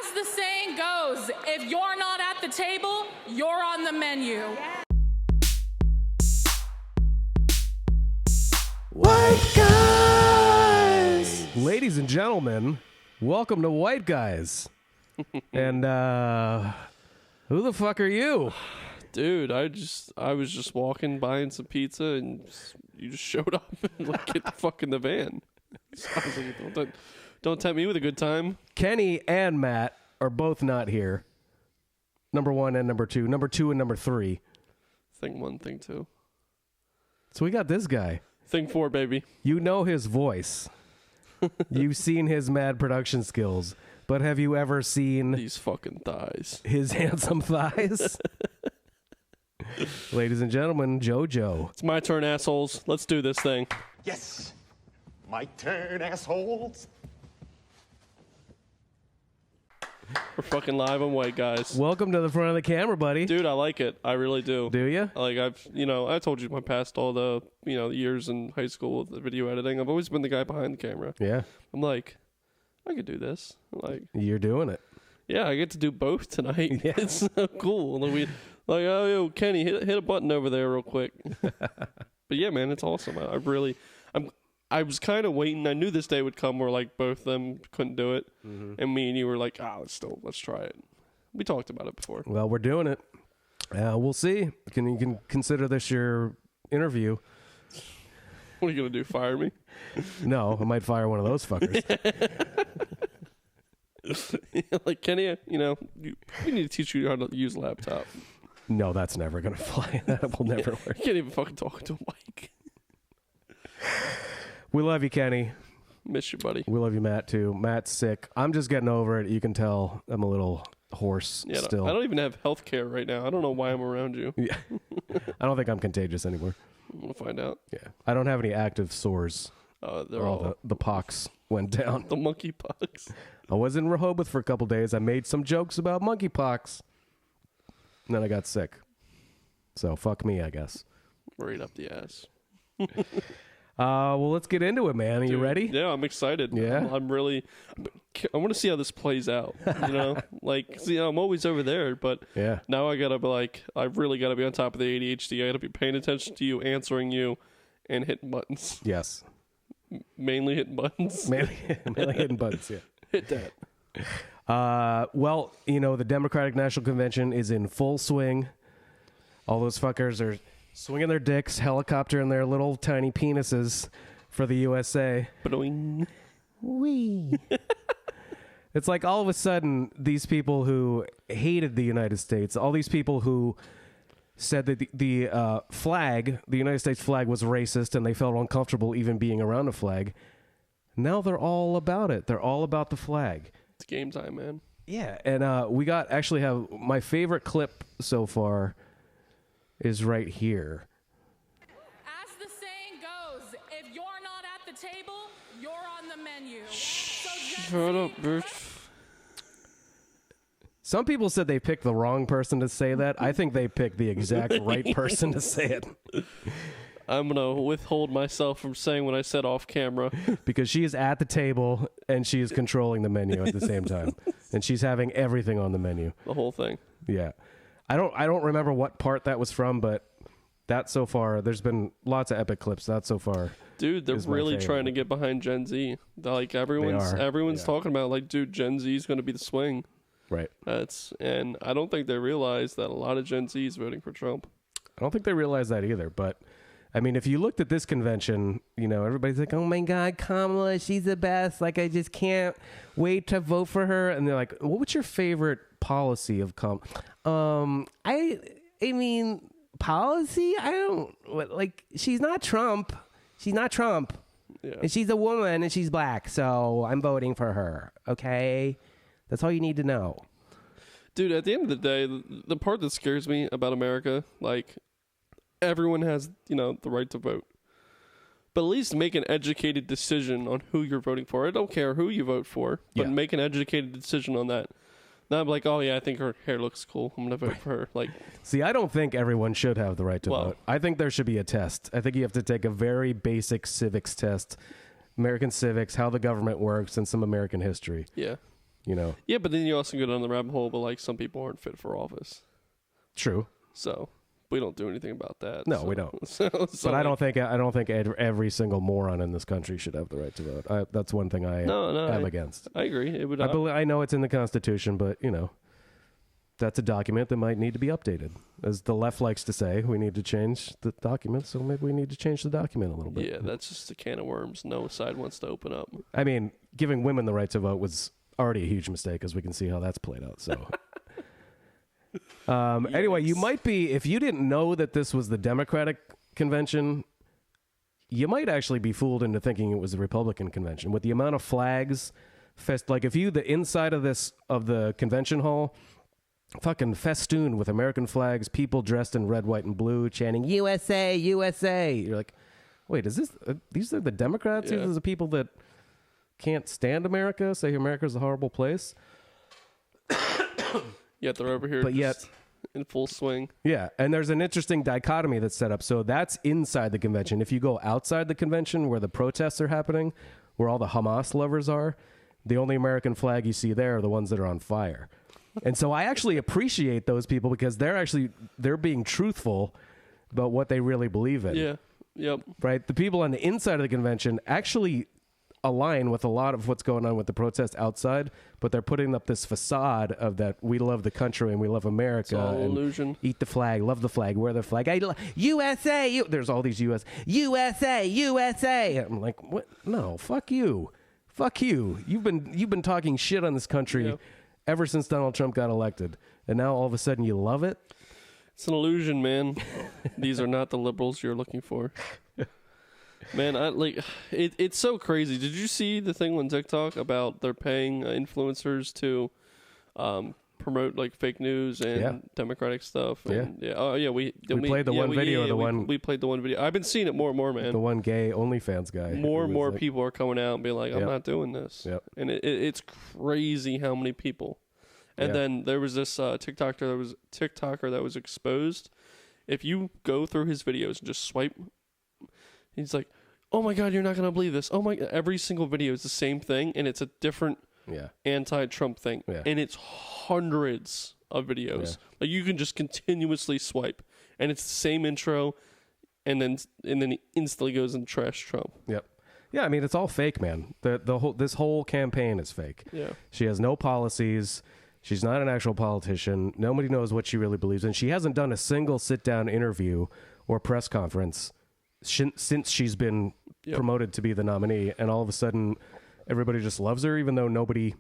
As the saying goes, if you're not at the table, you're on the menu. White Guys! Ladies and gentlemen, welcome to White Guys. And, who the fuck are you? Dude, I was just walking, buying some pizza, and you just showed up and like, get the fuck in the van. So I was like, don't tempt me with a good time. Kenny and Matt are both not here. Number 1 and number 2. Number 2 and number 3. Thing 1, thing 2. So we got this guy. Thing 4, baby. You know his voice. You've seen his mad production skills. But have you ever seen These fucking thighs. His handsome thighs? Ladies and gentlemen, Jojo. It's my turn, assholes. Let's do this thing. Yes, my turn, assholes. We're fucking live on White Guys. Welcome to the front of the camera, buddy. Dude, I like it. I really do. Do you? Like, I told you my past all the, years in high school with the video editing. I've always been the guy behind the camera. Yeah. I'm like, I could do this. Like, you're doing it. Yeah, I get to do both tonight. Yeah. It's so cool. Like, oh, yo, Kenny, hit a button over there real quick. But yeah, man, it's awesome. I was kind of waiting. I knew this day would come where like both of them couldn't do it, and me and you were like, let's try it. We talked about it before. Well, we're doing it. We'll see. You can consider this your interview. What are you gonna do? Fire me? No, I might fire one of those fuckers. Like Kenny, we need to teach you how to use a laptop. No, that's never gonna fly. That will never work. You can't even fucking talk to a mic. We love you, Kenny. Miss you, buddy. We love you, Matt, too. Matt's sick. I'm just getting over it. You can tell I'm a little hoarse still. I don't even have health care right now. I don't know why I'm around you. Yeah. I don't think I'm contagious anymore. We'll find out. Yeah. I don't have any active sores. They're all the pox went down. The monkey pox. I was in Rehoboth for a couple days. I made some jokes about monkey pox. And then I got sick. So fuck me, I guess. Right up the ass. Well, let's get into it, man. Are you ready? Yeah, I'm excited. Yeah. I want to see how this plays out. Like, I'm always over there, but yeah. Now I gotta be like, I've really gotta be on top of the ADHD. I gotta be paying attention to you, answering you, and hitting buttons. Yes. Mainly hitting buttons. Mainly hitting buttons, yeah. Hit that. Well, the Democratic National Convention is in full swing. All those fuckers are swinging their dicks, helicoptering their little tiny penises for the USA. Ba-doing. Wee. It's like all of a sudden, these people who hated the United States, all these people who said that the flag, the United States flag, was racist and they felt uncomfortable even being around a flag, now they're all about it. They're all about the flag. It's game time, man. Yeah, and we actually have my favorite clip so far is right here. As the saying goes, if you're not at the table, you're on the menu. Shut up, bitch. Some people said they picked the wrong person to say that. I think they picked the exact right person to say it. I'm going to withhold myself from saying what I said off camera. Because she is at the table and she is controlling the menu at the same time. And she's having everything on the menu. The whole thing. Yeah. I don't remember what part that was from, but that so far, there's been lots of epic clips. That so far. Dude, they're really trying to get behind Gen Z. Like everyone's talking about like, dude, Gen Z is going to be the swing. Right. And I don't think they realize that a lot of Gen Z is voting for Trump. I don't think they realize that either, but I mean, if you looked at this convention, everybody's like, oh my God, Kamala, she's the best. Like, I just can't wait to vote for her. And they're like, what's your favorite policy of Kamala? I mean, policy? I don't, like, she's not Trump. She's not Trump. Yeah. And she's a woman and she's black. So I'm voting for her. Okay. That's all you need to know. Dude, at the end of the day, the part that scares me about America, like, everyone has, the right to vote. But at least make an educated decision on who you're voting for. I don't care who you vote for, but make an educated decision on that. Not like, oh yeah, I think her hair looks cool, I'm going to vote for her. Like, see, I don't think everyone should have the right to vote. I think there should be a test. I think you have to take a very basic civics test, American civics, how the government works, and some American history. Yeah. you know. Yeah, but then you also go down the rabbit hole, but like some people aren't fit for office. True. So we don't do anything about that. No, so, we don't. So But I don't think every single moron in this country should have the right to vote. That's one thing I am against. I agree. It would. I know it's in the Constitution, but you know, that's a document that might need to be updated. As the left likes to say, we need to change the document, so maybe we need to change the document a little bit. Yeah, that's just a can of worms no side wants to open up. I mean, giving women the right to vote was already a huge mistake, as we can see how that's played out. So. Anyway, you might be, if you didn't know that this was the Democratic convention, you might actually be fooled into thinking it was the Republican convention with the amount of flags. Like if the inside of the convention hall, fucking festooned with American flags, people dressed in red, white, and blue chanting USA, USA. You're like, wait, is this, these are the Democrats? Yeah. These are the people that can't stand America, say America's a horrible place? Yet they're over here, but yet in full swing. Yeah, and there's an interesting dichotomy that's set up. So that's inside the convention. If you go outside the convention where the protests are happening, where all the Hamas lovers are, the only American flag you see there are the ones that are on fire. And so I actually appreciate those people because they're being truthful about what they really believe in. Yeah. Yep. Right? The people on the inside of the convention actually align with a lot of what's going on with the protest outside, but they're putting up this facade of that we love the country and we love America. It's all and illusion. Eat the flag, love the flag, wear the flag. USA. There's all these USA. I'm like, what? No, fuck you. You've been talking shit on this country ever since Donald Trump got elected, and now all of a sudden you love it. It's an illusion, man. These are not the liberals you're looking for. Man, it's so crazy. Did you see the thing on TikTok about they're paying influencers to promote like fake news and Democratic stuff? And, we played the one video. We played the one video. I've been seeing it more and more, man. The one gay OnlyFans guy. More and more people are coming out and being like, I'm not doing this. Yep. And it's crazy how many people. And then there was this TikToker that was exposed. If you go through his videos and just swipe, he's like, oh my God, you're not going to believe this. Oh my God. Every single video is the same thing, and it's a different anti-Trump thing. Yeah. And it's hundreds of videos. Yeah. Like you can just continuously swipe, and it's the same intro, and then he instantly goes and trash Trump. Yep. Yeah, I mean, it's all fake, man. This whole campaign is fake. Yeah. She has no policies. She's not an actual politician. Nobody knows what she really believes in. She hasn't done a single sit-down interview or press conference since she's been promoted to be the nominee, and all of a sudden everybody just loves her even though nobody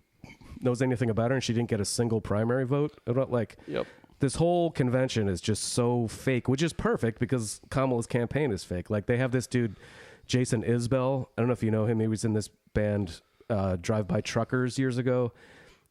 knows anything about her, and she didn't get a single primary vote. This whole convention is just so fake, which is perfect because Kamala's campaign is fake. Like they have this dude Jason Isbell, I don't know if you know him, he was in this band Drive By Truckers years ago.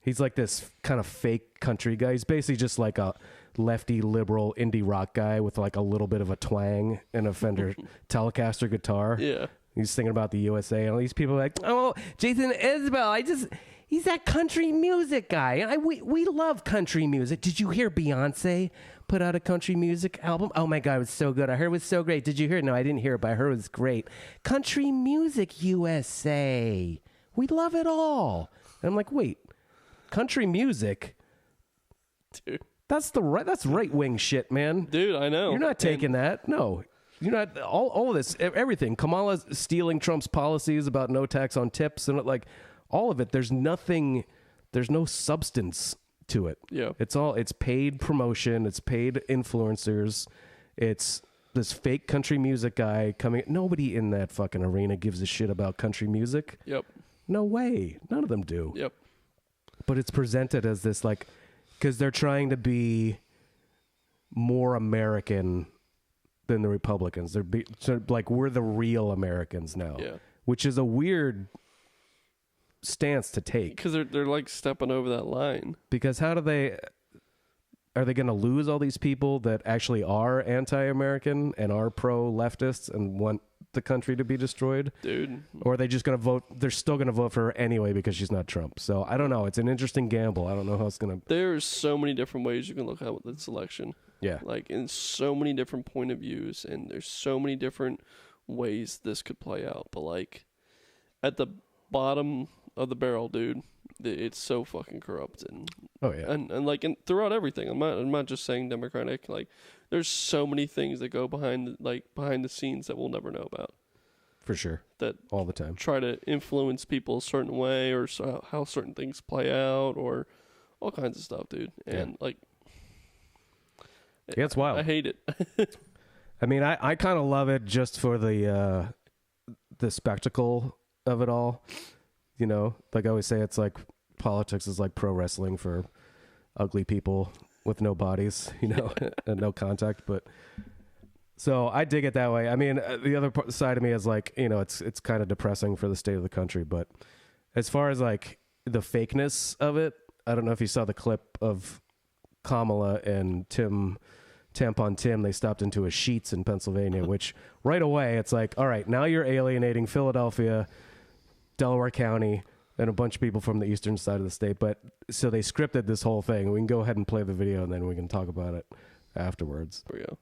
He's like this kind of fake country guy. He's basically just like a lefty liberal indie rock guy with like a little bit of a twang and a Fender Telecaster guitar. Yeah. He's thinking about the USA, and all these people are like, oh, Jason Isbell, he's that country music guy. We love country music. Did you hear Beyonce put out a country music album? Oh my God, it was so good. I heard it was so great. Did you hear it? No, I didn't hear it, but I heard it was great. Country music USA. We love it all. And I'm like, wait, country music? Dude. That's right-wing shit, man. Dude, I know. You're not taking that. No. You're not, all of this, everything. Kamala's stealing Trump's policies about no tax on tips and like all of it. There's no substance to it. Yeah. It's paid promotion. It's paid influencers. It's this fake country music guy coming. Nobody in that fucking arena gives a shit about country music. Yep. No way. None of them do. Yep. But it's presented as this like, because they're trying to be more American than the Republicans. So like we're the real Americans now, which is a weird stance to take. Because they're like stepping over that line. Because are they going to lose all these people that actually are anti-American and are pro-leftists and want the country to be destroyed? Dude. Or are they just going to vote? They're still going to vote for her anyway because she's not Trump. So I don't know. It's an interesting gamble. I don't know how it's going to. There's so many different ways you can look at this election. Yeah. Like in so many different point of views, and there's so many different ways this could play out. But like at the bottom of the barrel, dude, it's so fucking corrupt and Oh yeah. and like throughout everything. I'm not just saying Democratic. Like there's so many things that go behind the scenes that we'll never know about. For sure. That all the time. Try to influence people a certain way or how certain things play out or all kinds of stuff, dude. And like, yeah, it's wild. I hate it. I mean, I kind of love it just for the spectacle of it all. You know, like I always say, it's like politics is like pro wrestling for ugly people with no bodies, you know, and no contact. But so I dig it that way. I mean, the other side of me is like, you know, it's kind of depressing for the state of the country. But as far as like the fakeness of it, I don't know if you saw the clip of Kamala and Tampon Tim. They stopped into a Sheetz in Pennsylvania, which right away it's like, all right, now you're alienating Philadelphia, Delaware County, and a bunch of people from the eastern side of the state. But so they scripted this whole thing. We can go ahead and play the video, and then we can talk about it afterwards. There we go.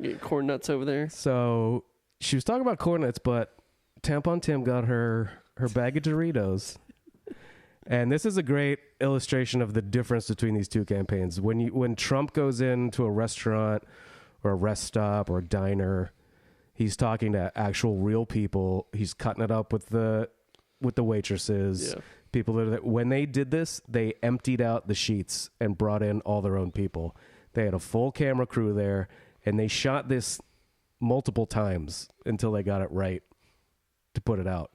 Get corn nuts over there. So she was talking about corn nuts, but Tampon Tim got her bag of Doritos. And this is a great illustration of the difference between these two campaigns. When Trump goes into a restaurant or a rest stop or a diner, he's talking to actual real people. He's cutting it up with the waitresses. Yeah. People that when they did this, they emptied out the Sheetz and brought in all their own people. They had a full camera crew there, and they shot this multiple times until they got it right to put it out.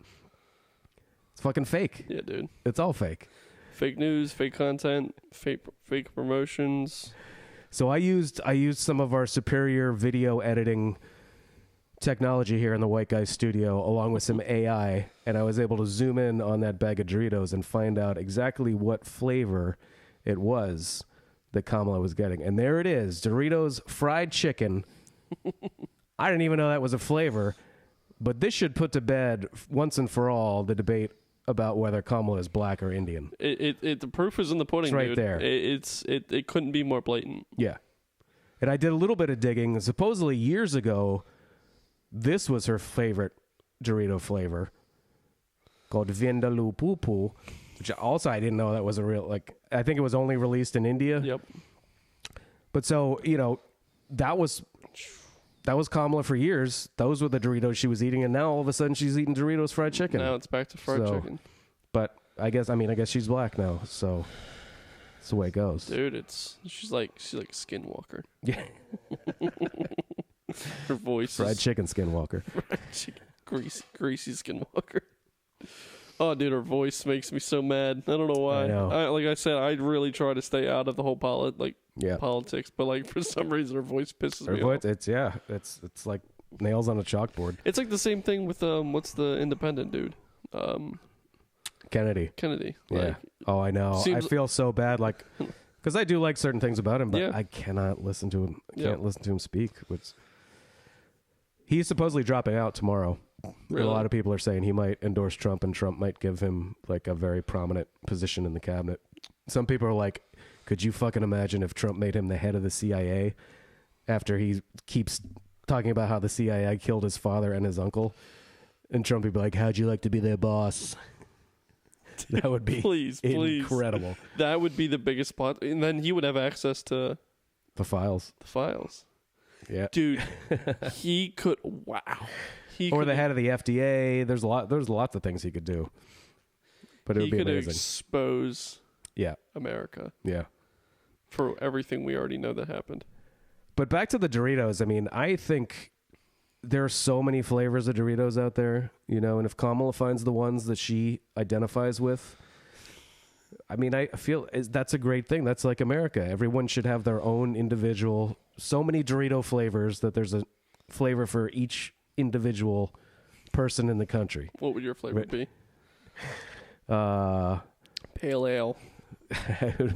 It's fucking fake. Yeah, dude. It's all fake. Fake news, fake content, fake promotions. So I used some of our superior video editing technology here in the White Guy studio, along with some AI, and I was able to zoom in on that bag of Doritos and find out exactly what flavor it was that Kamala was getting. And there it is, Doritos fried chicken. I didn't even know that was a flavor, but this should put to bed once and for all the debate about whether Kamala is black or Indian. The proof is in the pudding, it's right dude. there. It couldn't be more blatant. Yeah. And I did a little bit of digging. Supposedly years ago, this was her favorite Dorito flavor, called Vindaloo Poo Poo, which also I didn't know that was a real, like, I think it was only released in India. Yep. But so, you know, that was Kamala for years. Those were the Doritos she was eating, and now all of a sudden she's eating Doritos fried chicken. Now it's back to fried chicken. But I guess she's black now, so that's the way it goes. Dude, she's like a skinwalker. Yeah. Her voice fried chicken skinwalker. Fried chicken, greasy skinwalker. Oh, dude, her voice makes me so mad. I don't know why. I know. Like I said, I really try to stay out of the whole politics, but like for some reason her voice pisses me off. It's like nails on a chalkboard. It's like the same thing with what's the independent dude? Kennedy. Like, oh, I know. I feel so bad, like, because I do like certain things about him, but I cannot listen to him. I can't listen to him speak. He's supposedly dropping out tomorrow. Really? A lot of people are saying he might endorse Trump, and Trump might give him like a very prominent position in the cabinet. Some people are like, could you fucking imagine if Trump made him the head of the CIA after he keeps talking about how the CIA killed his father and his uncle? And Trump would be like, how'd you like to be their boss? That would be incredible. That would be the biggest plot. And then he would have access to the files. Yeah. Dude, he could, wow. Or the head of the FDA. There's lots of things he could do. But it would be amazing. He could expose America. Yeah. For everything we already know that happened. But back to the Doritos, I mean, I think there are so many flavors of Doritos out there, you know, and if Kamala finds the ones that she identifies with, I mean, I feel that's a great thing. That's like America. Everyone should have their own individual, so many Dorito flavors that there's a flavor for each individual person in the country. What would your flavor be? Pale ale. It would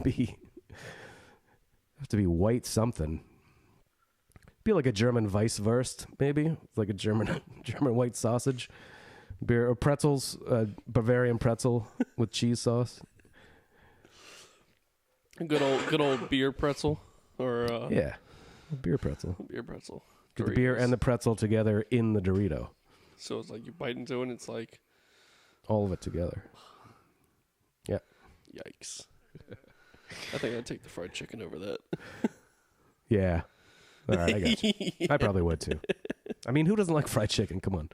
have to be white something. Be like a German Weisswurst, maybe. It's like a German white sausage. Beer or pretzels, Bavarian pretzel with cheese sauce. A good old beer pretzel, or yeah. Beer pretzel. Beer pretzel. Get the beer Doritos. and the pretzel together in the Dorito. So it's like you bite into it and it's like, All of it together. Yeah. yikes. I think I'd take the fried chicken over that. Yeah. All right, I got you. I probably would too. I mean, who doesn't like fried chicken? Come on.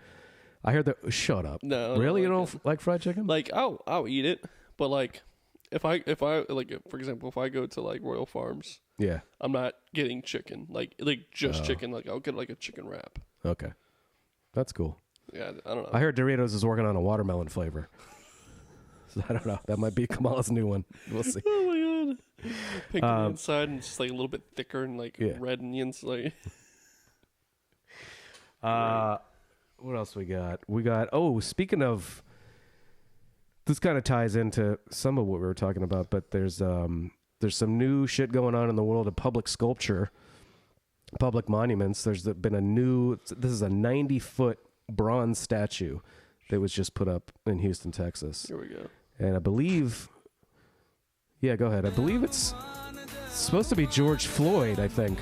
I heard that. Shut up. No. I don't Really? You like don't like fried chicken? Like I'll eat it, but like if I like for example if I go to like Royal Farms, Yeah. I'm not getting chicken like just chicken. Like I'll get like a chicken wrap. Okay. That's cool. Yeah, I don't know. I heard Doritos is working on a watermelon flavor. So I don't know. That might be Kamala's new one. We'll see. Oh my god! Pink on the inside and it's just like a little bit thicker and like Yeah. red on the inside. What else we got? We got. Oh, speaking of, this kind of ties into some of what we were talking about, but there's some new shit going on in the world of public sculpture, public monuments. There's been a new. This is a 90-foot bronze statue that was just put up in Houston, Texas. Here we go. And I believe, yeah, go ahead. I believe it's supposed to be George Floyd, I think.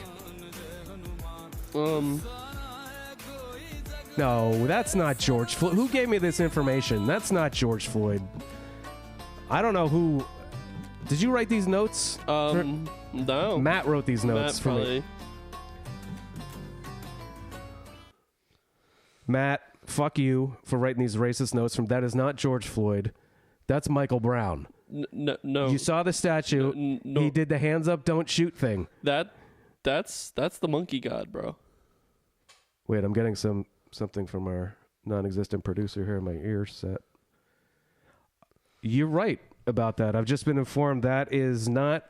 No, that's not George Floyd. Who gave me this information? That's not George Floyd. I don't know who. Did you write these notes? No. Matt wrote these notes Matt for me. probably. Matt, fuck you for writing these racist notes from. That is not George Floyd. That's Michael Brown. No. You saw the statue. No. He did the hands up, don't shoot thing. That's the monkey god, bro. Wait, I'm getting something from our non-existent producer here in my ear set. You're right about that. I've just been informed that is not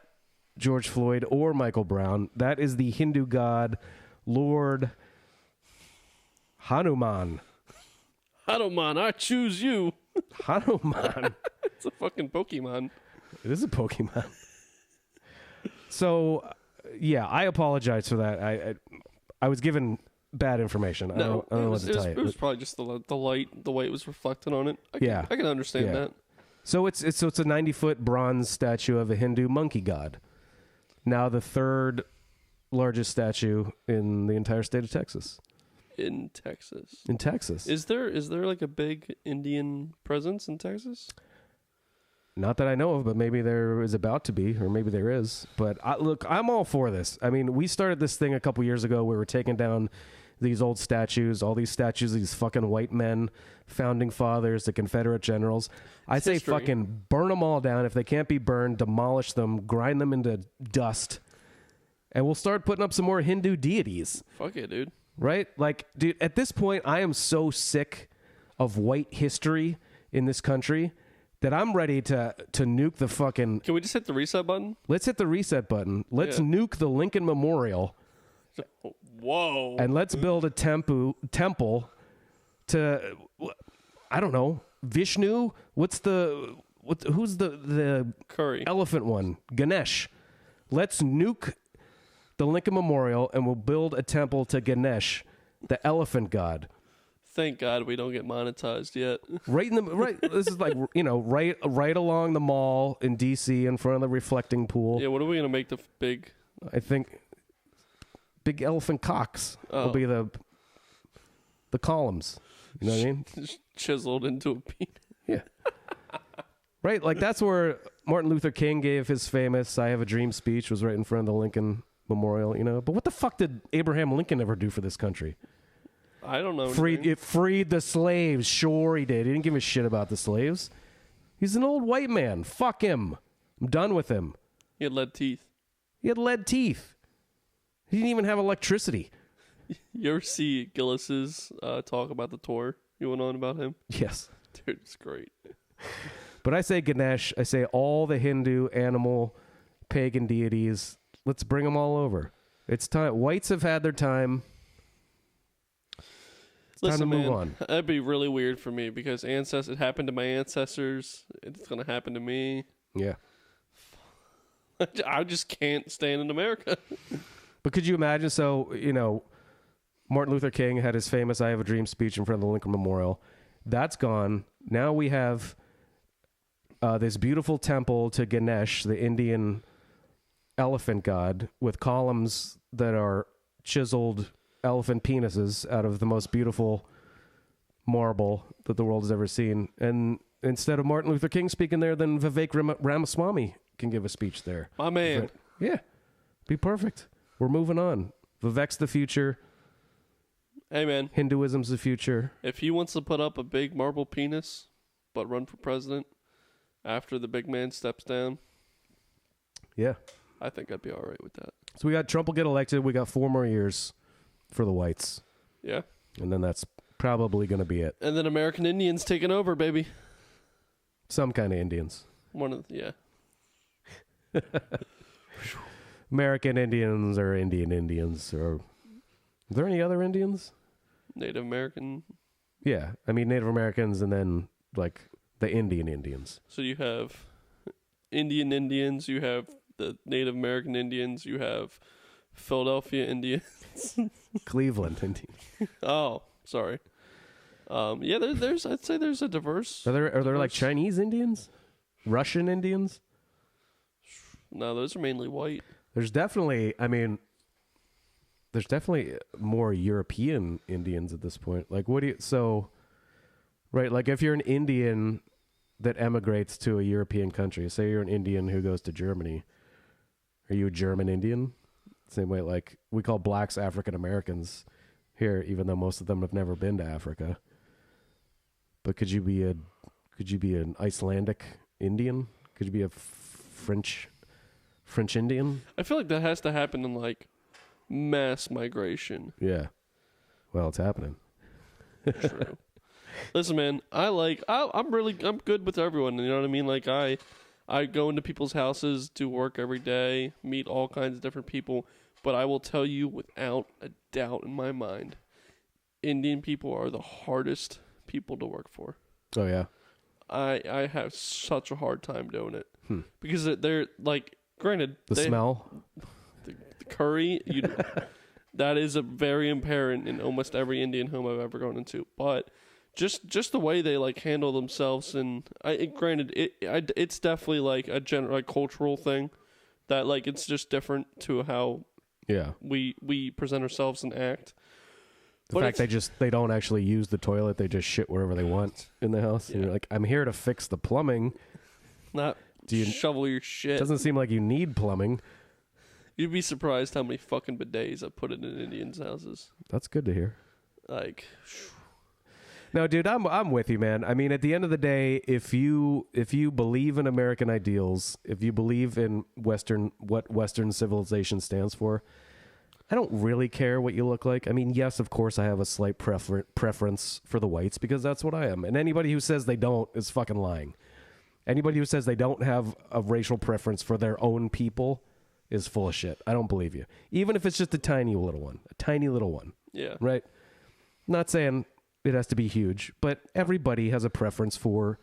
George Floyd or Michael Brown. That is the Hindu god, Lord Hanuman. Hanuman, I choose you. Hanuman. It's a fucking Pokemon. It is a Pokemon. So, yeah, I apologize for that. I was given bad information. I don't know what to tell you. It was probably just the light, the way it was reflected on it. I can understand Yeah. that. So it's a 90-foot bronze statue of a Hindu monkey god. Now the third largest statue in the entire state of Texas. In Texas. In Texas. Is there like a big Indian presence in Texas? Not that I know of, but maybe there is about to be, or maybe there is. But look, I'm all for this. I mean, we started this thing a couple years ago. We were taking down these old statues, all these statues of these fucking white men, founding fathers, the Confederate generals. I say history. fucking burn them all down. If they can't be burned, demolish them, grind them into dust, and we'll start putting up some more Hindu deities. Fuck it, dude. Right? Like, dude, at this point, I am so sick of white history in this country that I'm ready to nuke the fucking... Can we just hit the reset button? Let's hit the reset button. Let's Yeah. nuke the Lincoln Memorial. Whoa. And let's build a temple to, I don't know, Vishnu? Who's the Curry. elephant one? Ganesh. Let's nuke the Lincoln Memorial and we'll build a temple to Ganesh, the elephant god. Thank God we don't get monetized yet. Right. This is like, right along the mall in DC in front of the reflecting pool. Yeah, what are we gonna make the big? I think big elephant cocks will Oh. be the columns. You know what I mean? Just chiseled into a penis. Yeah. Right? Like that's where Martin Luther King gave his famous I Have a Dream speech, was right in front of the Lincoln Memorial, you know. But what the fuck did Abraham Lincoln ever do for this country? I don't know. Freed the slaves. Sure he did. He didn't give a shit about the slaves. He's an old white man. Fuck him. I'm done with him. He had lead teeth. He had lead teeth. He didn't even have electricity. You ever see Gillis's talk about the tour you went on about him? Yes. Dude, it's great. But I say Ganesh. I say all the Hindu, animal, pagan deities. Let's bring them all over. It's time. Whites have had their time. It's Listen, time to move man, on. that'd be really weird for me because it happened to my ancestors. It's gonna happen to me. Yeah. I just can't stand in America. But could you imagine? So, Martin Luther King had his famous I Have a Dream speech in front of the Lincoln Memorial. That's gone. Now we have this beautiful temple to Ganesh, the Indian elephant god, with columns that are chiseled elephant penises out of the most beautiful marble that the world has ever seen. And instead of Martin Luther King speaking there, then Vivek Ramaswamy can give a speech there. My man. Yeah. Be perfect. We're moving on. Vivek's the future. Hey, man. Hinduism's the future. If he wants to put up a big marble penis, but run for president after the big man steps down, Yeah. I think I'd be all right with that. So we got Trump will get elected. We got 4 more years for the whites. Yeah. And then that's probably going to be it. And then American Indians taking over, baby. Some kind of Indians. Yeah. American Indians or Indian Indians. Or are there any other Indians? Native American. Yeah. I mean, Native Americans and then, like, the Indian Indians. So you have Indian Indians, you have the Native American Indians, you have Philadelphia Indians. Cleveland Indians. Oh, sorry. Yeah, there's I'd say there's a diverse. Are there like diverse- Chinese Indians? Russian Indians? No, those are mainly white. There's definitely, I mean, there's definitely more European Indians at this point. Like, right, like if you're an Indian that emigrates to a European country, say you're an Indian who goes to Germany, are you a German Indian? Same way, like, we call blacks African Americans here, even though most of them have never been to Africa. But could you be an Icelandic Indian? Could you be a French Indian? I feel like that has to happen in like mass migration. Yeah. Well, it's happening. True. Listen, man, I'm good with everyone. You know what I mean? Like I go into people's houses, do work every day, meet all kinds of different people. But I will tell you without a doubt in my mind, Indian people are the hardest people to work for. Oh, yeah. I have such a hard time doing it. Because they're like, granted, The smell? the curry, that is a very apparent in almost every Indian home I've ever gone into. But just the way they like handle themselves, and it's definitely like a general cultural thing that like it's just different to how we present ourselves and act. The fact they don't actually use the toilet, they just shit wherever they want in the house. And you're like, I'm here to fix the plumbing. Not shovel your shit. Doesn't seem like you need plumbing. You'd be surprised how many fucking bidets I put in Indians' houses. That's good to hear. Like, no, dude, I'm with you, man. I mean, at the end of the day, if you believe in American ideals, if you believe in what Western civilization stands for, I don't really care what you look like. I mean, yes, of course, I have a slight preference for the whites because that's what I am. And anybody who says they don't is fucking lying. Anybody who says they don't have a racial preference for their own people is full of shit. I don't believe you. Even if it's just a tiny little one. yeah. Right? Not saying it has to be huge, but everybody has a preference for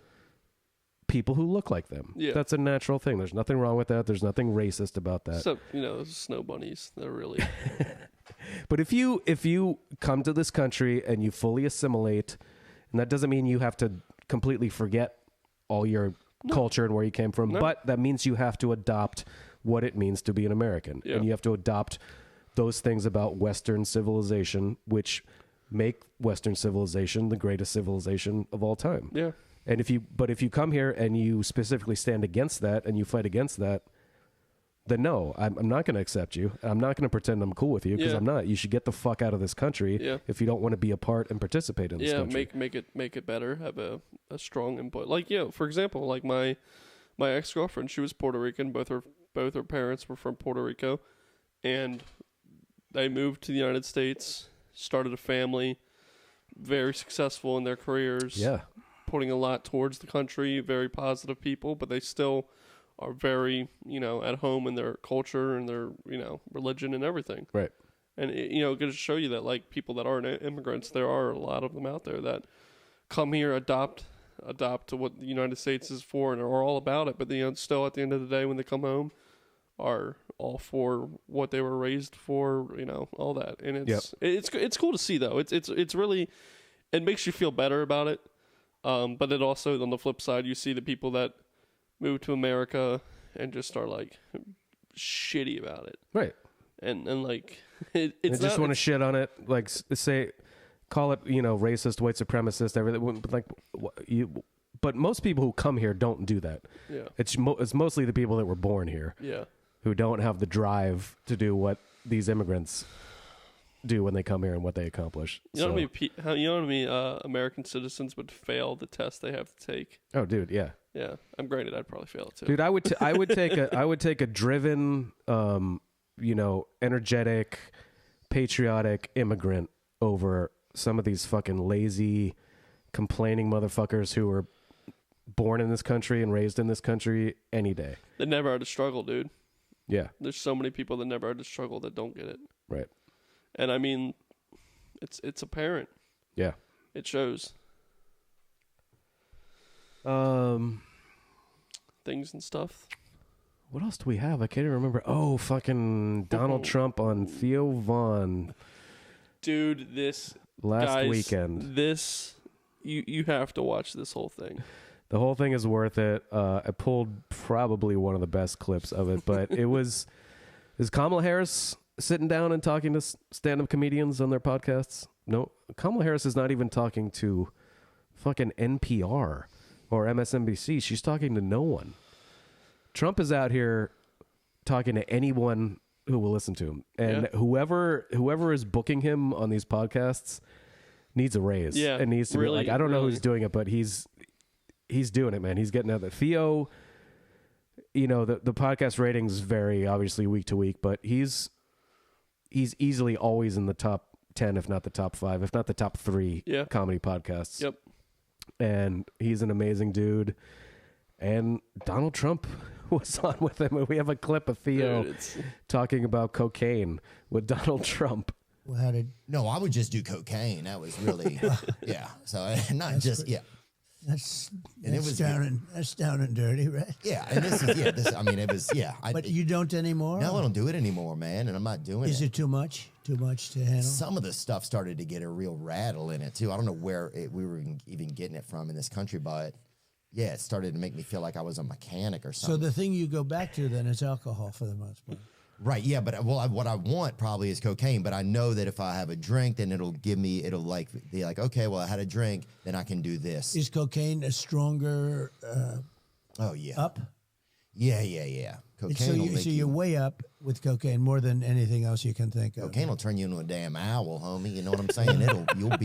people who look like them. Yeah. That's a natural thing. There's nothing wrong with that. There's nothing racist about that. Except, those snow bunnies. They're really... But if you come to this country and you fully assimilate, and that doesn't mean you have to completely forget all your culture and where you came from, but that means you have to adopt what it means to be an American. Yeah. And you have to adopt those things about Western civilization, which make Western civilization the greatest civilization of all time. Yeah. And if you come here and you specifically stand against that and you fight against that, then no, I'm not going to accept you. I'm not going to pretend I'm cool with you because I'm not. You should get the fuck out of this country if you don't want to be a part and participate in this country. make it better. Have a strong input. Like for example, like my ex-girlfriend, she was Puerto Rican. Both her parents were from Puerto Rico, and they moved to the United States, started a family, very successful in their careers. Yeah. Putting a lot towards the country, very positive people, but they still are very, at home in their culture and their, religion and everything. Right. And, going to show you that, like, people that aren't immigrants, there are a lot of them out there that come here, adopt to what the United States is for and are all about it. But, still at the end of the day, when they come home, are all for what they were raised for, all that. And it's cool to see, though. It's really, it makes you feel better about it. But it also, on the flip side, you see the people that move to America and just are like shitty about it. Right. And like, It's I just not, want to shit on it, like say, call it, racist, white supremacist, everything. But like but most people who come here don't do that. Yeah. It's mostly the people that were born here. Yeah. Who don't have the drive to do what these immigrants do when they come here and what they accomplish. You know how many American citizens would fail the test they have to take? Oh, dude, yeah. Yeah, I'm granted I'd probably fail it too. Dude, I would take a driven, energetic, patriotic immigrant over some of these fucking lazy, complaining motherfuckers who were born in this country and raised in this country any day. They never had to struggle, dude. Yeah. There's so many people that never had to struggle that don't get it. Right. And I mean, it's apparent. Yeah. It shows. Things and stuff. What else do we have? I can't even remember. Oh, fucking Donald Trump on Theo Vaughn. Dude, last weekend. You have to watch this whole thing. The whole thing is worth it. I pulled probably one of the best clips of it, but is Kamala Harris sitting down and talking to stand-up comedians on their podcasts? No, Kamala Harris is not even talking to fucking NPR or MSNBC. She's talking to no one. Trump is out here talking to anyone who will listen to him, and whoever is booking him on these podcasts needs a raise. Yeah, and needs to really, be like, I don't know really. who's doing it, but he's doing it, man. He's getting out there. Theo, the podcast ratings vary obviously week to week, but he's easily always in the top 10, if not the top 5, if not the top 3 comedy podcasts. Yep. And he's an amazing dude. And Donald Trump was on with him. We have a clip of Theo talking about cocaine with Donald Trump. Well, No, I would just do cocaine. That was really, yeah. So not just, yeah. That's it was that's down and dirty, right? Yeah, and this is, it was, yeah. But you don't anymore? No, I don't do it anymore, man, and I'm not doing it. Is it too much? Too much to handle? Some of the stuff started to get a real rattle in it, too. I don't know where we were even getting it from in this country, but yeah, it started to make me feel like I was a mechanic or something. So the thing you go back to then is alcohol for the most part. Right, yeah, but what I want probably is cocaine, but I know that if I have a drink, then it'll be like, okay, well, I had a drink, then I can do this. Is cocaine a stronger Oh, yeah. up? Yeah. Cocaine will make so you're way up with cocaine more than anything else you can think of. Cocaine will turn you into a damn owl, homie. You know what I'm saying? You'll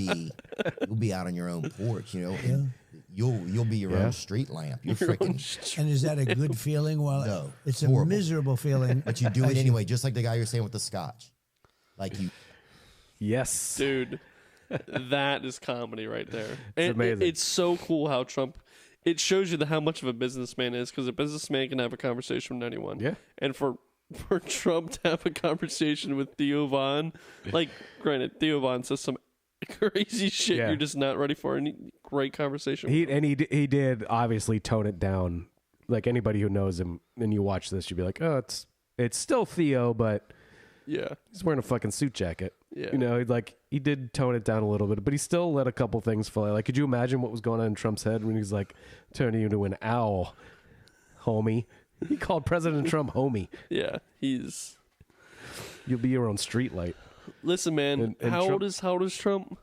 be out on your own porch, and you'll be your own street lamp. You're freaking. And is that a good feeling? Well, No, it's horrible. a miserable feeling. But you do it anyway, just like the guy you're saying with the scotch. Like you. Yes. Dude, that is comedy right there. It's amazing. It's so cool how Trump. It shows you how much of a businessman is, because a businessman can have a conversation with anyone. Yeah. And for Trump to have a conversation with Theo Vaughn, like, granted, Theo Vaughn says some crazy shit you're just not ready for. And great conversation. He did obviously tone it down. Like anybody who knows him, and you watch this, you'd be like, oh, it's still Theo, but he's wearing a fucking suit jacket. Yeah. He did tone it down a little bit, but he still let a couple things fly. Like, could you imagine what was going on in Trump's head when he's like turning you into an owl, homie? He called President Trump homie. Yeah, You'll be your own street light. Listen, man, And how Trump- old is Trump?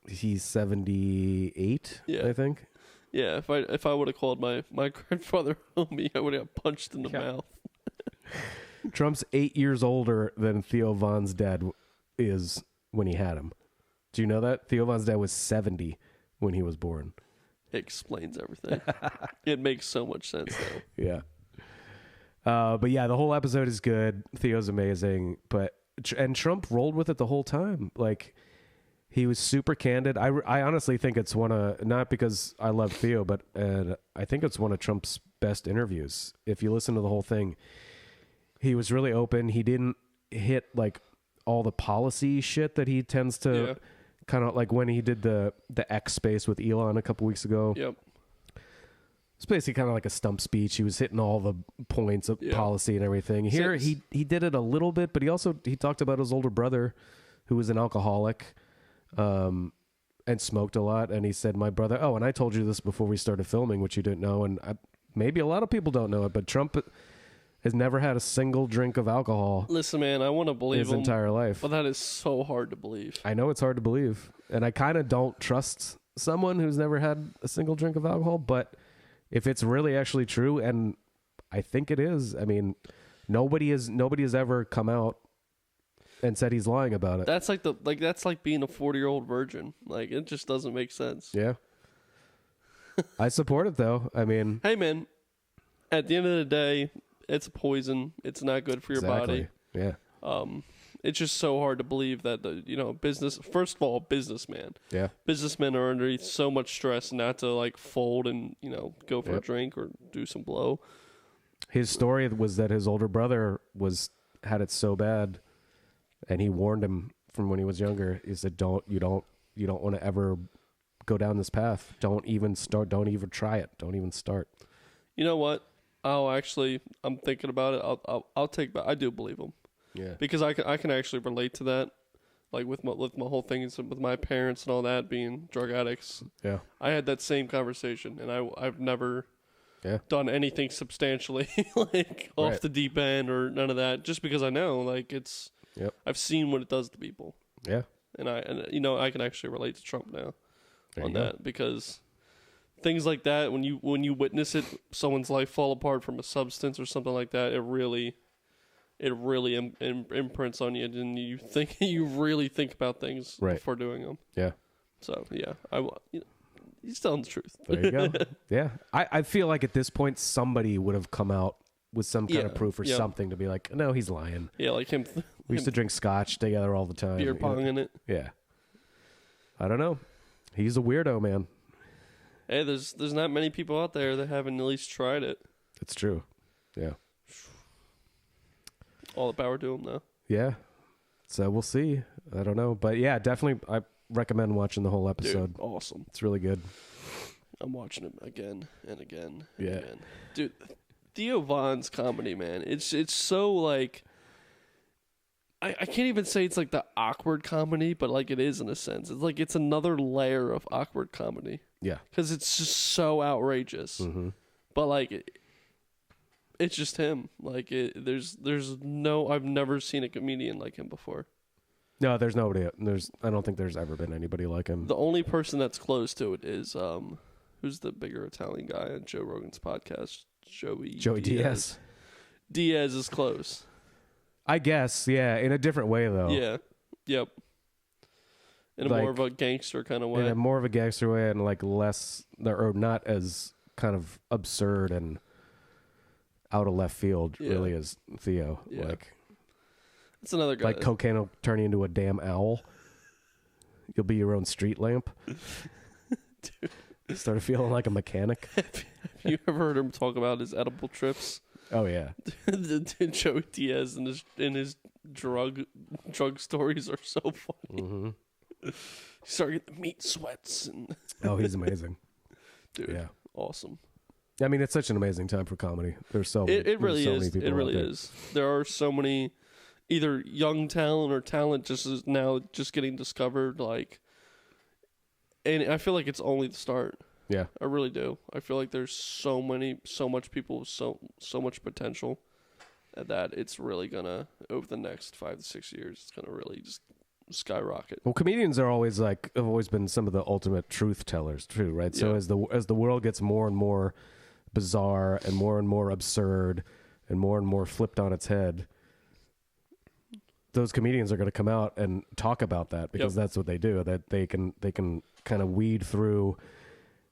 He's 78, I think. Yeah, if I would have called my grandfather homie, I would have got punched in the mouth. Trump's 8 years older than Theo Vaughn's dad is when he had him. Do you know that? Theo Vaughn's dad was 70 when he was born. It explains everything. It makes so much sense, though. Yeah. But yeah, the whole episode is good. Theo's amazing. And Trump rolled with it the whole time. Like, he was super candid. I honestly think it's not because I love Theo, but I think it's one of Trump's best interviews. If you listen to the whole thing, he was really open. He didn't hit like all the policy shit that he tends to kind of like when he did the X space with Elon a couple weeks ago. Yep. It's basically kind of like a stump speech. He was hitting all the points of policy and everything. Here, he did it a little bit, but he talked about his older brother, who was an alcoholic, and smoked a lot. And he said, "My brother." Oh, and I told you this before we started filming, which you didn't know, and maybe a lot of people don't know it, but Trump has never had a single drink of alcohol Listen, man, I want to believe his him, entire life. but that is so hard to believe. I know it's hard to believe, and I kind of don't trust someone who's never had a single drink of alcohol, but if it's really actually true, and I think it is, I mean, nobody has ever come out and said he's lying about it. That's like being a 40-year-old virgin. Like, it just doesn't make sense. Yeah. I support it, though. I mean, Hey, man, at the end of the day, it's a poison. It's not good for your body. Yeah. It's just so hard to believe that first of all, businessman. Yeah. Businessmen are under so much stress not to like fold and, go for a Yep. drink or do some blow. His story was that his older brother had it so bad, and he warned him from when he was younger. He said, you don't want to ever go down this path. Don't even start. Don't even try it. Don't even start. You know what? I'm thinking about it. I'll take back. I do believe him. Yeah. Because I can actually relate to that, like with my whole thing with my parents and all that being drug addicts. Yeah. I had that same conversation, and I've never done anything substantially like off Right. the deep end or none of that. Just because I know like Yep. I've seen what it does to people, Yeah. and I can actually relate to Trump now There on you go. that because things like that when you witness it, someone's life fall apart from a substance or something like that, it really imprints on you, and you really think about things Right. before doing them. Yeah. So yeah, he's telling the truth. There you go. Yeah. I feel like at this point somebody would have come out with some kind of Yeah, proof or yeah. something to be like, no, he's lying. Yeah, like him We used to drink scotch together all the time. beer you know? pong in it. Yeah. I don't know. He's a weirdo, man. Hey, there's not many people out there that haven't at least tried it. It's true. Yeah. All the power to him, though. Yeah. So we'll see. I don't know. But yeah, definitely I recommend watching the whole Dude, episode. awesome. It's really good. I'm watching him again and again and Yeah. again. Dude, Theo Von's comedy, man. It's so like I can't even say it's like the awkward comedy, but like it is in a sense. It's like it's another layer of awkward comedy Yeah. because it's just so outrageous. Mm-hmm. But like it's just him. Like there's no I've never seen a comedian like him before. No, there's nobody. I don't think there's ever been anybody like him. The only person that's close to it is who's the bigger Italian guy on Joe Rogan's podcast? Joey Diaz. Diaz is close. I guess, yeah, in a different way though. Yeah. Yep. In a Like, more of a gangster kind of way. In a more of a gangster way and like less or not as kind of absurd and out of left field Yeah. really as Theo. Yeah. Like That's another guy. like cocaine will turn you into a damn owl. You'll be your own street lamp. Dude. Started feeling like a mechanic. Have you ever heard him talk about his edible trips? Oh yeah. Joey Diaz and his drug stories are so funny. Mm-hmm. You start getting the meat sweats and Oh, he's amazing. dude, Yeah. awesome. I mean, it's such an amazing time for comedy. There's so many. It really so is. many people It out really there. is. There are so many, either young talent or talent just is now just getting discovered. Like, and I feel like it's only the start. Yeah. I really do. I feel like there's so much people with so much potential that it's really gonna over the next 5 to 6 years. It's gonna really just skyrocket. Well, comedians are always have always been some of the ultimate truth tellers too, right? So Yeah. as the world gets more and more bizarre and more absurd and more flipped on its head, those comedians are going to come out and talk about that because that's what they do. That they can kind of weed through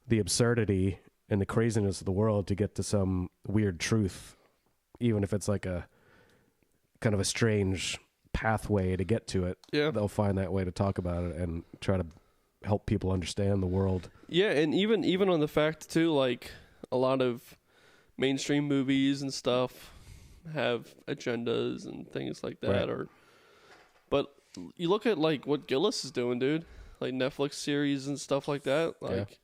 the absurdity and the craziness of the world to get to some weird truth, even if it's like a kind of a strange pathway to get to it. Yeah. They'll find that way to talk about it and try to help people understand the world. Yeah, and even on the fact too, like a lot of mainstream movies and stuff have agendas and things like that. Right. But you look at like what Gillis is doing, dude. Like Netflix series and stuff like that. Like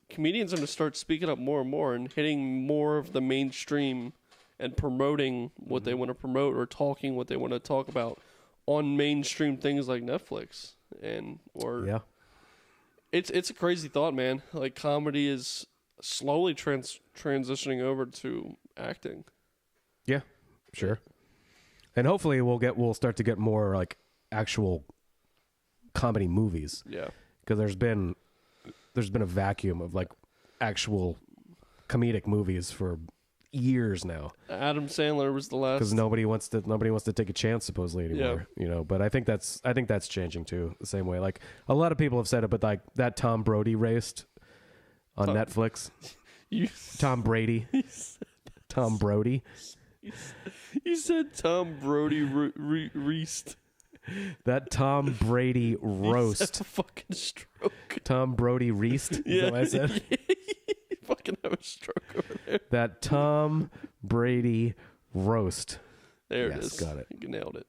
comedians are gonna start speaking up more and more and hitting more of the mainstream and promoting what they want to promote or talking what they want to talk about on mainstream things like Netflix It's a crazy thought, man. Like comedy is slowly transitioning over to acting. Yeah. Sure. And hopefully we'll start to get more like actual comedy movies. Yeah. Because there's been a vacuum of like actual comedic movies for years now. Adam Sandler was the last. Because nobody wants to take a chance supposedly anymore. You know, but I think that's changing too. The same way, like a lot of people have said it, but like that Tom Brady raced on Netflix. Tom Brady. Tom Brody. You said Tom Brody reaced. That Tom Brady roast. A fucking stroke. Tom Brody reaced. Yeah. Is that what I said? You fucking have a stroke over there. That Tom Brady roast. There Yes, it is. got it. You nailed it.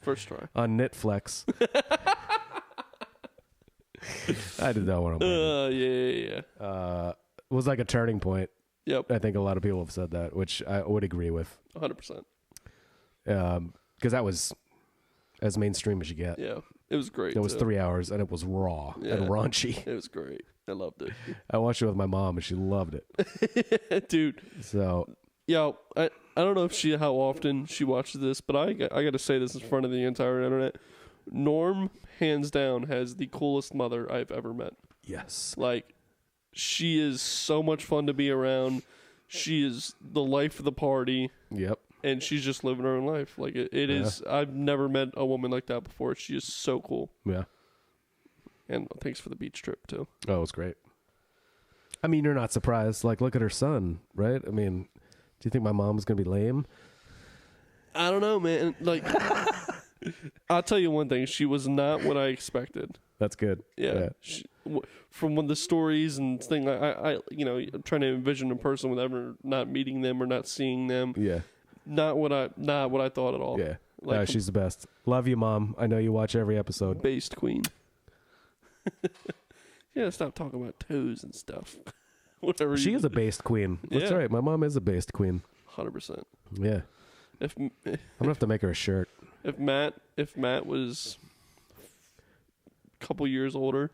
First try. On Netflix. I did that one on Yeah. it was like a turning point. Yep. I think a lot of people have said that, which I would agree with. 100%. Because that was as mainstream as you get. Yeah. It was great. It was too. 3 hours, and it was raw and raunchy. It was great. I loved it. I watched it with my mom, and she loved it. Dude. So, Yeah, I don't know if how often she watches this, but I got to say this in front of the entire internet. Norm, hands down, has the coolest mother I've ever met. yes. Like, she is so much fun to be around. She is the life of the party, Yep. and she's just living her own life. Like, it is. I've never met a woman like that before. She is so cool. Yeah. And thanks for the beach trip, too. Oh, it was great. I mean, you're not surprised. Like, look at her son, right? I mean, do you think my mom was going to be lame? I don't know, man. Like, I'll tell you one thing. She was not what I expected. That's good. Yeah. From the stories and thing, I I'm trying to envision a person with ever not meeting them or not seeing them. Yeah. Not what I thought at all. Yeah. Like, She's the best. Love you, Mom. I know you watch every episode. based queen. Yeah, stop talking about toes and stuff. Whatever. She is a based queen. That's Yeah. right. My mom is a based queen. 100%. Yeah. If I'm going to have to make her a shirt. if Matt was a couple years older,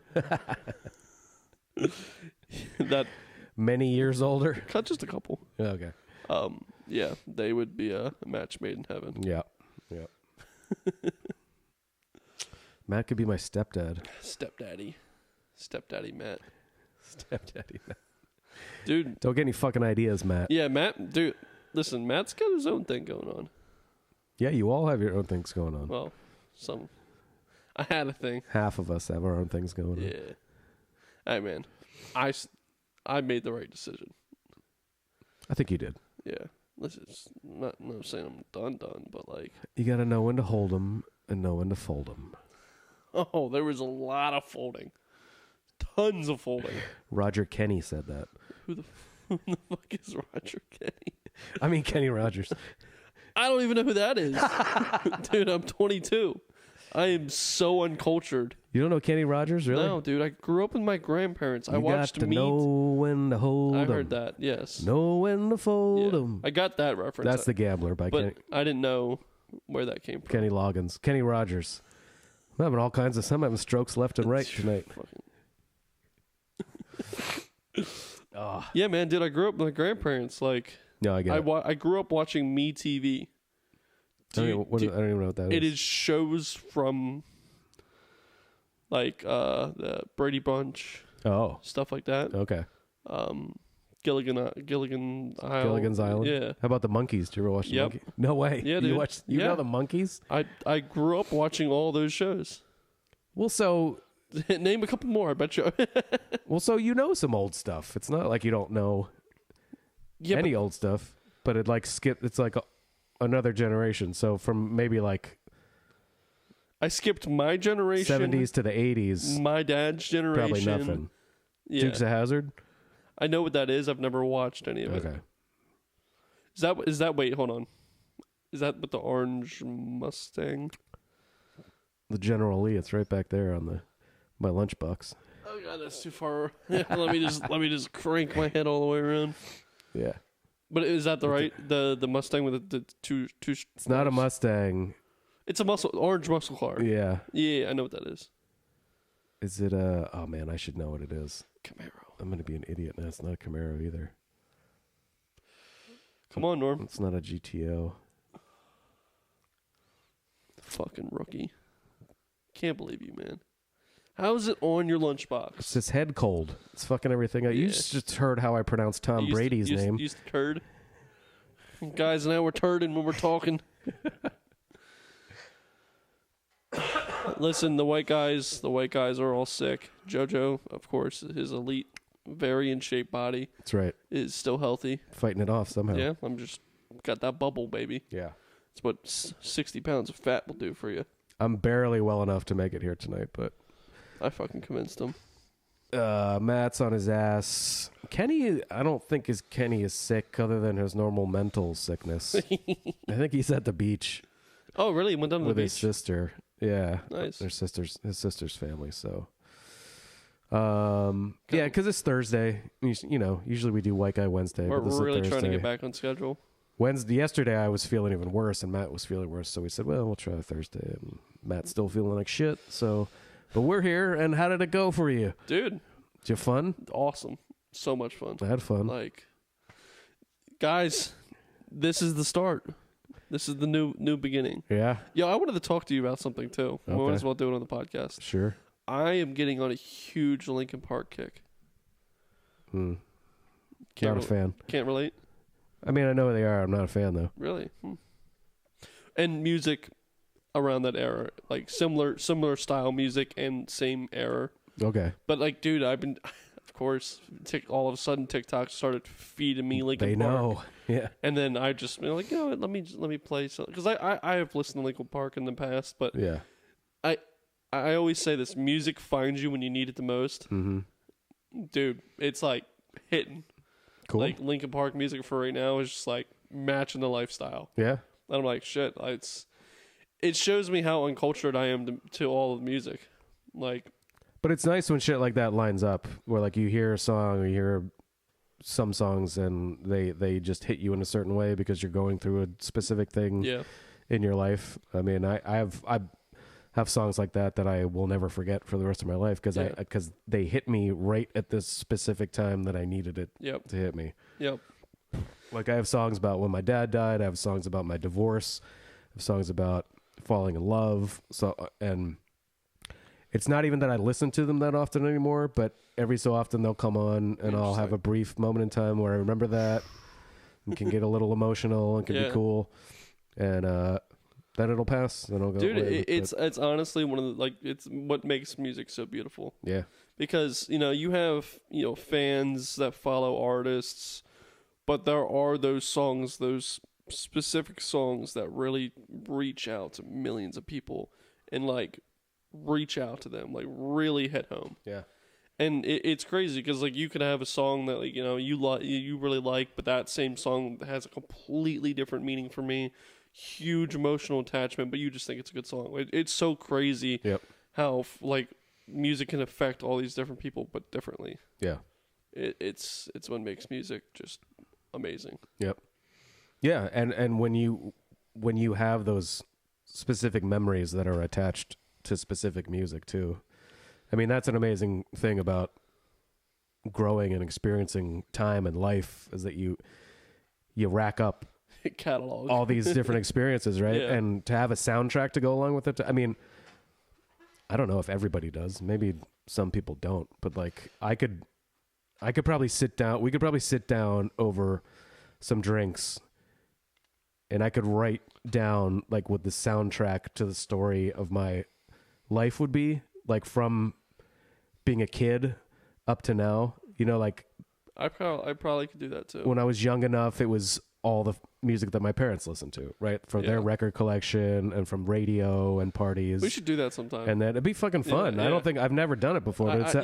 that Many years older. just a couple. Yeah, okay. Yeah, they would be a match made in heaven. Yeah. Yeah. Matt could be my stepdad. Stepdaddy Matt. Stepdaddy. Dude, Don't get any fucking ideas, Matt. yeah, Matt, dude, listen, Matt's got his own thing going on. Yeah, you all have your own things going on. Well, I had a thing. Half of us have our own things going on. Yeah. Hey, man, I made the right decision. I think you did. Yeah. Listen, it's not saying I'm done, but like, You got to know when to hold them and know when to fold them. oh, there was a lot of folding. Tons of folding. Roger Kenny said that. Who the fuck is Roger Kenny? I mean, Kenny Rogers. I don't even know who that is. Dude, I'm 22. I am so uncultured. You don't know Kenny Rogers, really? No, dude. I grew up with my grandparents. I watched got to Meat. know when to hold I 'em. heard that. Yes. Know when to fold Yeah. them. I got that reference. That's The Gambler by but Kenny, I didn't know where that came from. Kenny Loggins. Kenny Rogers. I'm having all kinds of... I'm having strokes left and right tonight. Yeah, man, dude. I grew up with my grandparents. Like, No, I get it. I grew up watching Me TV. I don't even know what that is. It is shows from like the Brady Bunch, Oh, stuff like that. okay. Gilligan's Island. Gilligan's Island? Yeah. How about the Monkeys? Did you ever watch the Yep. Monkeys? No way. Yeah, You dude. watched? You Yeah. know the Monkeys? I grew up watching all those shows. Well, so Name a couple more. I bet you. you know some old stuff. It's not like you don't know Yeah, any old stuff, but it like it's like another generation. So from maybe like I skipped my generation. 70s to the 80s, My dad's generation. probably nothing. Yeah. Dukes of Hazzard? I know what that is. I've never watched any of it. Okay. Is that wait, hold on. Is that with the orange Mustang? The General Lee, it's right back there on my lunchbox. Oh god, that's too far. let me just crank my head all the way around. Yeah. But is that the Mustang with the two? It's not a Mustang. It's a orange muscle car. Yeah. Yeah, I know what that is. Is it a... Oh, man, I should know what it is. Camaro. I'm going to be an idiot. No, it's not a Camaro either. Come on, Norm. It's not a GTO. Fucking rookie. Can't believe you, man. How is it on your lunchbox? It's his head cold. It's fucking everything. You just heard how I pronounced Tom Brady's name. Used to turd. Guys, now we're turding when we're talking. Listen, the white guys are all sick. Jojo, of course, his elite, very in shape body. That's right. Is still healthy. Fighting it off somehow. Yeah, I'm just got that bubble, baby. Yeah. It's what 60 pounds of fat will do for you. I'm barely well enough to make it here tonight, but I fucking convinced him. Matt's on his ass. Kenny, I don't think Kenny is sick other than his normal mental sickness. I think he's at the beach. Oh, really? He went down to the beach? With his sister. Yeah. Nice. His sister's family, so. Yeah, because it's Thursday. Usually we do White Guy Wednesday. We're but this is really Thursday. trying to get back on schedule. Yesterday I was feeling even worse, and Matt was feeling worse, so we said, well, we'll try Thursday. And Matt's still feeling like shit, so. But we're here, and how did it go for you? Dude. Did you have fun? Awesome. So much fun. I had fun. Like, guys, this is the start. This is the new beginning. Yeah. Yeah, I wanted to talk to you about something, too. Okay. We might as well do it on the podcast. Sure. I am getting on a huge Linkin Park kick. Not a fan. Can't relate? I mean, I know who they are. I'm not a fan, though. Really? And music around that era. Like, similar style music and same era. Okay. But, like, dude, I've been... Of course, all of a sudden TikTok started feeding me Linkin Park. They know. Yeah. And then I just been like, let me play something. Because I have listened to Linkin Park in the past, but yeah. I always say this: music finds you when you need it the most. Mm-hmm. Dude, it's like hitting. Cool. Like Linkin Park music for right now is just like matching the lifestyle. Yeah. And I'm like, shit. It shows me how uncultured I am to all of music. Like, but it's nice when shit like that lines up, where like you hear a song or you hear some songs and they just hit you in a certain way because you're going through a specific thing in your life. I mean, I have songs like that I will never forget for the rest of my life because they hit me right at this specific time that I needed it to hit me. Yep. Like I have songs about when my dad died. I have songs about my divorce. I have songs about falling in love. And it's not even that I listen to them that often anymore, but every so often they'll come on and I'll have a brief moment in time where I remember that and can get a little emotional and can be cool. And then it'll pass. Then it'll go. Dude, it's honestly one of the it's what makes music so beautiful. Yeah. Because you have fans that follow artists, but there are those songs, those specific songs that really reach out to millions of people and reach out to them, really hit home. Yeah. And it's crazy because you could have a song that you really like, but that same song has a completely different meaning for me. Huge emotional attachment, but you just think it's a good song. It's so crazy how music can affect all these different people, but differently. Yeah. It's what makes music just amazing. Yep. Yeah, and when you have those specific memories that are attached to specific music too. I mean, that's an amazing thing about growing and experiencing time and life is that you rack up catalog all these different experiences, right? Yeah. And to have a soundtrack to go along with it. I mean, I don't know if everybody does. Maybe some people don't, but I could probably sit down. We could probably sit down over some drinks and I could write down what the soundtrack to the story of my life would be, from being a kid up to now. I probably could do that too. When I was young enough, it was all the music that my parents listened to, right? From their record collection and from radio and parties. We should do that sometime. And then it'd be fucking fun. Yeah. I don't think I've never done it before. But that's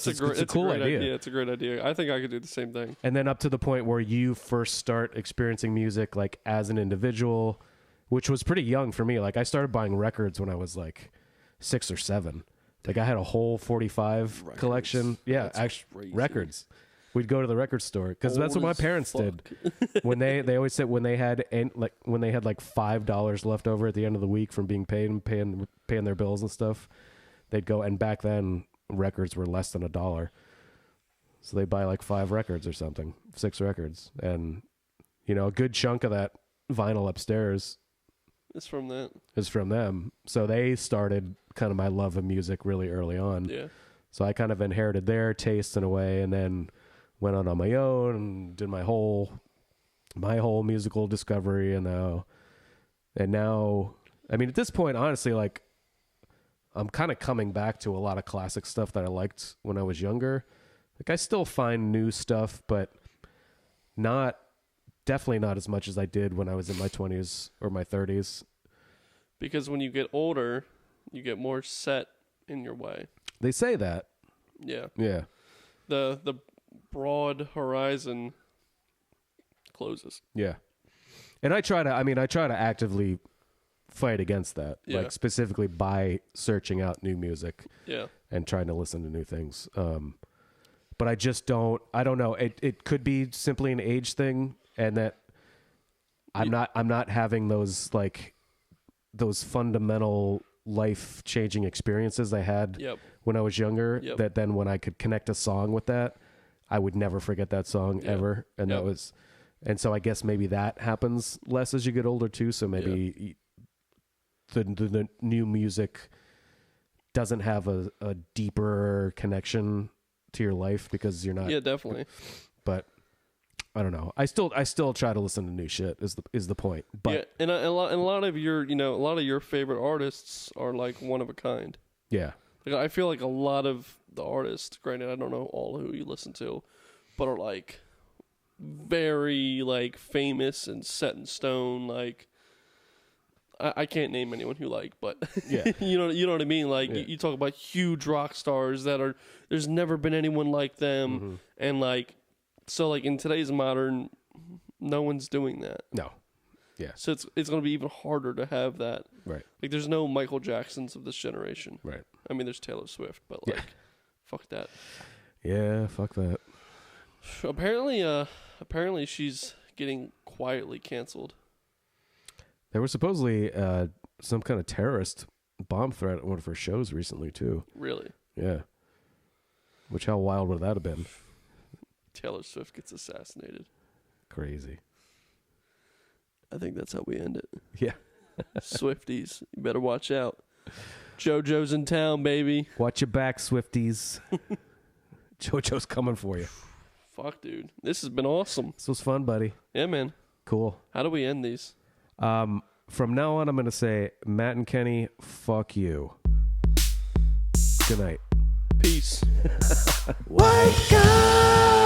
a cool idea. Yeah, it's a great idea. I think I could do the same thing. And then up to the point where you first start experiencing music as an individual, which was pretty young for me. I started buying records when I was 6 or 7. I had a whole 45 collection. Yeah, actually records. We'd go to the record store because that's what my parents did. When they always said when they had $5 left over at the end of the week from being paid and paying their bills and stuff, they'd go. And back then records were less than $1, so they buy 5 records or something, 6 records, and a good chunk of that vinyl upstairs is from that. is from them. So they started kind of my love of music really early on. Yeah. So I kind of inherited their taste in a way, and then went on my own and did my whole musical discovery, and now, I mean, at this point, honestly, like, I'm kind of coming back to a lot of classic stuff that I liked when I was younger. Like, I still find new stuff, but definitely not as much as I did when I was in my 20s or my 30s. Because when you get older, you get more set in your way. They say that. Yeah. Yeah. The broad horizon closes. Yeah. And I try to actively fight against that. Yeah. Like, specifically by searching out new music. Yeah. And trying to listen to new things. But I don't know. It could be simply an age thing, and that I'm not having those fundamental life-changing experiences I had when I was younger, that then when I could connect a song with that, I would never forget that song ever. And and so I guess maybe that happens less as you get older too. So maybe the new music doesn't have a deeper connection to your life because you're not. Yeah, definitely. But I don't know. I still try to listen to new shit is the point. But yeah, and a lot of your favorite artists are like one of a kind. Yeah. Like, I feel like a lot of the artists, granted I don't know all who you listen to, but are like very like famous and set in stone. Like, I can't name anyone who but yeah, you know what I mean. Like, you talk about huge rock stars that there's never been anyone like them, and like, so like in today's modern, no one's doing that. No. Yeah. So it's going to be even harder to have that. Right. Like, there's no Michael Jacksons of this generation. Right. I mean, there's Taylor Swift, but like, fuck that. Yeah, fuck that. Apparently she's getting quietly canceled. There was supposedly some kind of terrorist bomb threat at one of her shows recently too. Really? Yeah. Which, how wild would that have been? Taylor Swift gets assassinated. Crazy. I think that's how we end it. Yeah. Swifties, you better watch out. Jojo's in town, baby. Watch your back, Swifties. Jojo's coming for you. Fuck, dude. This has been awesome. This was fun, buddy. Yeah, man. Cool. How do we end these? From now on, I'm going to say, Matt and Kenny, fuck you. Good night. Peace. Wake up!